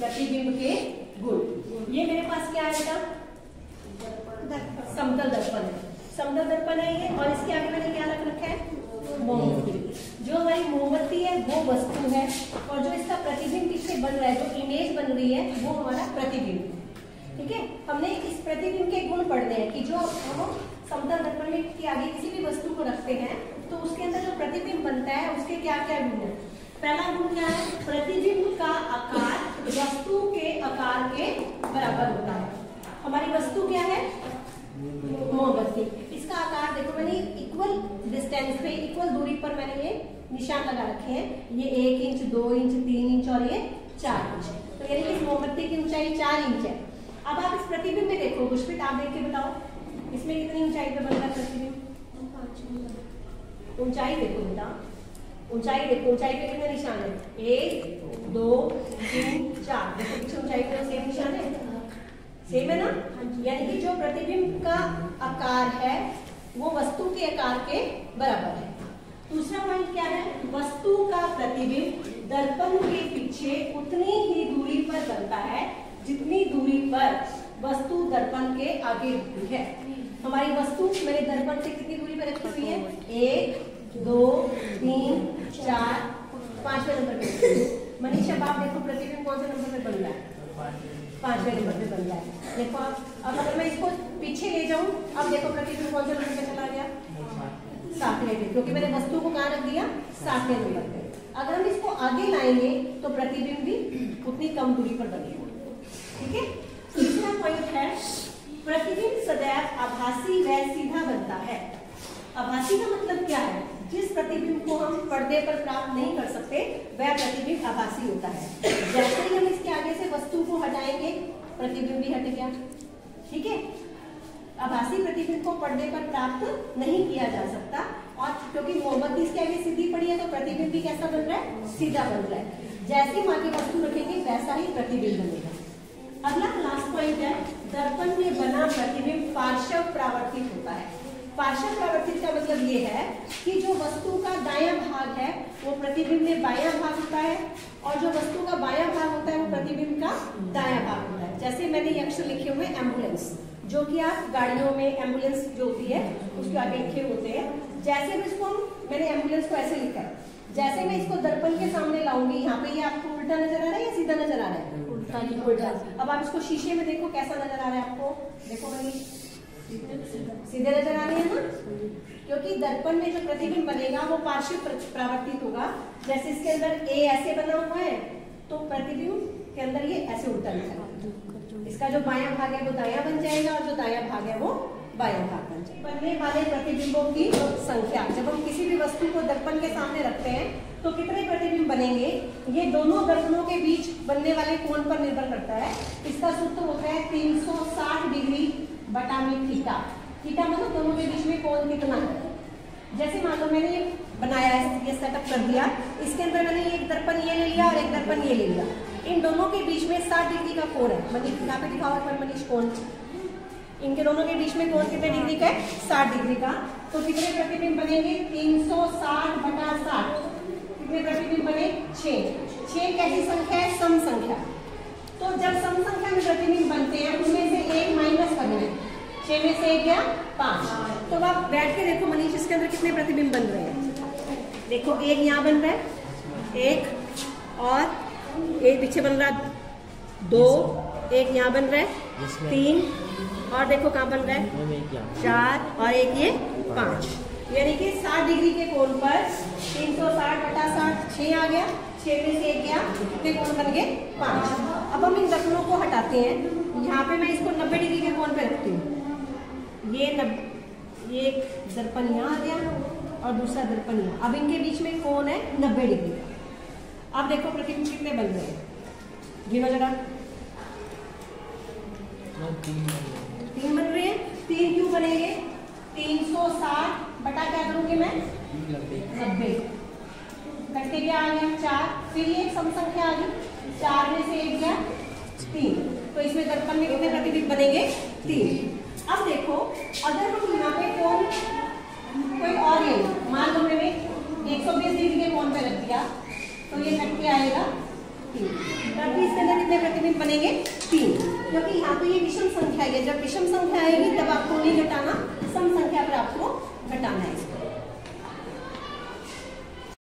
प्रतिबिंब के गुण। ये मेरे पास क्या आएगा, समतल दर्पण है, समतल दर्पण है ये, और इसके आगे मैंने क्या रख रखा है, मोमबत्ती। जो हमारी मोमबत्ती है वो वस्तु है, और जो इसका प्रतिबिंब पीछे बन रहा है, जो इमेज बन रही है, वो हमारा प्रतिबिंब। ठीक है, हमने इस प्रतिबिंब के गुण पढ़ने हैं कि जो हम समतल दर्पण में के आगे किसी भी वस्तु को रखते हैं तो उसके अंदर जो प्रतिबिंब बनता है उसके क्या क्या गुण है। पहला गुण क्या है, प्रतिबिंब का आकार वस्तु के आकार के बराबर होता है। हमारी वस्तु क्या है, मोमबत्ती। इसका आकार देखो, मैंने इक्वल डिस्टेंस पे, इक्वल दूरी पर मैंने ये निशान लगा रखे हैं। ये 1 इंच, 2 इंच, 3 इंच और ये 4 इंच। तो यानी कि इस मोमबत्ती की ऊंचाई 4 इंच है। अब आप इस प्रतिबिंब में देखो, पुष्पित आप देख के बताओ, इसमें कितनी ऊंचाई पे बन रहा है प्रतिबिंब? ऊंचाई देखो बेटा, ऊंचाई देखो, ऊंचाई पे कितने निशान है, 1 2 3 4। देखो पीछे ऊंचाई पे सेम निशान है, सेम है ना। यानी कि जो प्रतिबिंब का आकार है वो वस्तु के आकार के बराबर है। दूसरा पॉइंट क्या है, वस्तु का प्रतिबिंब दर्पण के पीछे उतनी ही दूरी पर बनता है जितनी दूरी पर वस्तु दर्पण के आगे होती है। हमारी वस्तु मेरे दर्पण से कितनी दूरी पर रखी हुई है, 1 2 3 4 5वें नंबर पे। मनीषा आप देखो प्रतिबिंब कौन से नंबर पे बन रहा है, 5वें नंबर पे बन रहा है। देखो अब अगर मैं इसको पीछे ले जाऊं, अब देखो प्रतिबिंब कौन से नंबर पे चला गया, 7वें पे, क्योंकि मैंने वस्तु को कहाँ रख दिया, 7वें नंबर पे। अगर हम इसको आगे लाएंगे तो प्रतिबिंब भी उतनी कम दूरी पर बनेगा। ठीक है, तीसरा पॉइंट है, प्रतिबिंब सदैव आभासी व सीधा बनता है। आभासी का मतलब क्या है, जिस प्रतिबिंब को हम पर्दे पर प्राप्त नहीं कर सकते वह प्रतिबिंब आभासी होता है। जैसे ही हम इसके आगे से वस्तु को हटाएंगे प्रतिबिंब भी हट गया। ठीक है, आभासी प्रतिबिंब को पर्दे पर प्राप्त नहीं किया जा सकता, और क्योंकि मोमबत्ती इसके आगे सीधी पड़ी है तो प्रतिबिंब भी कैसा बन रहा है, सीधा बन रहा है। जैसे हम आगे वस्तु रखेंगे वैसा ही प्रतिबिंब बनेगा। अगला लास्ट पॉइंट है, दर्पण में बना प्रतिबिंब पार्श्व परावर्तित होता है। पार्श्व परावर्तित का मतलब ये है कि जो वस्तु का दायां भाग है वो प्रतिबिंब में बायां भाग होता है, और जो वस्तु का बायां भाग होता है वो प्रतिबिंब का दायां भाग होता है। जैसे मैंने ये अक्षर लिखे हुए एम्बुलेंस, जो कि आप गाड़ियों में एम्बुलेंस जो होती है उसके आगे लिखे होते हैं। जैसे भी इसको मैंने एम्बुलेंस को ऐसे लिखा है, जैसे मैं इसको दर्पण के सामने लाऊंगी, यहाँ पे ये आपको उल्टा नजर आ रहा है या सीधा नजर आ रहा है, उल्टा। अब आप इसको शीशे में देखो कैसा नजर आ रहा है आपको, देखो भाई सीधे नजर आ रही है ना, क्योंकि दर्पण में जो प्रतिबिंब बनेगा वो पार्श्व परावर्तित होगा। जैसे इसके अंदर ए ऐसे बना हुआ है तो प्रतिबिंब के अंदर ये ऐसे उल्टा निकलेगा। इसका जो बायां भाग है वो दायां बन जाएगा, और जो दायां भाग है वो बायां भाग बन जाएगा। बनने वाले प्रतिबिंबों की संख्या, जब हम किसी भी वस्तु को दर्पण के सामने रखते हैं तो कितने प्रतिबिंब बनेंगे, ये दोनों दर्पणों के बीच बनने वाले कोण पर निर्भर करता है। इसका सूत्र होता है 360 डिग्री बटा में थीटा। थीटा मतलब दोनों के बीच में कोण कितना है। जैसे मान लो मैंने ये बनाया है, ये सेटअप कर दिया, इसके अंदर मैंने एक दर्पण ये ले लिया और एक दर्पण ये ले लिया, इन दोनों के बीच में 60 डिग्री का कोण है। मनीष यहाँ पे लिखा हुआ है मनीष कोण, इनके दोनों के बीच में कोण कितने डिग्री का है, 60 डिग्री का। तो कितने प्रतिबिंब बनेंगे, 360 बटा 60, कितने प्रतिबिंब बने, 6। 6 कैसी संख्या है, सम संख्या। तो जब सम संख्या में प्रतिबिंब बनते हैं उनमें से एक माइनस करना है, 6 में से 1 गया 5। तो आप बैठ के देखो मनीष इसके अंदर कितने प्रतिबिंब बन रहे हैं। देखो एक यहाँ बन रहा है, एक और एक पीछे बन रहा है 2, एक यहाँ बन रहा है 3, और देखो कहाँ बन रहा है 4, और एक ये 5। यानी कि 60 डिग्री के कोण पर 360 बटा 60, 6 आ गया, 6 में से 1 गया, कितने कोण बन गए 5। अब हम इन दर्पणों को हटाते हैं, यहाँ पे मैं इसको 90 डिग्री के कोण पे रखती हूँ। ये एक दर्पण यहाँ आ गया और दूसरा दर्पण यहाँ, अब इनके बीच में कोण है 90 डिग्री का। अब देखो प्रतिबिंब कितने बन रहे हैं, गिनो जरा, 3 बन रहे हैं। 3 क्यों बनेंगे, 360 बटा क्या करूंगी मैं 90, कटके क्या आ गया 4, फिर ये एक सम संख्या आ गई, 4 में से 1 गया 3, तो इसमें दर्पण में कितने प्रतिबिंब बनेंगे 3। अब देखो अगर हम यहाँ पे कोण कोई और ले, मान लो मैंने 120 डिग्री के कोण पे रख दिया तो ये कट के आएगा 3। तब भी इसके अंदर कितने प्रतिबिंब बनेंगे? 3, क्योंकि यहाँ तो ये विषम संख्या है। जब विषम संख्या आएगी तब आपको नहीं घटाना, सम संख्या पर आपको घटाना है इसको।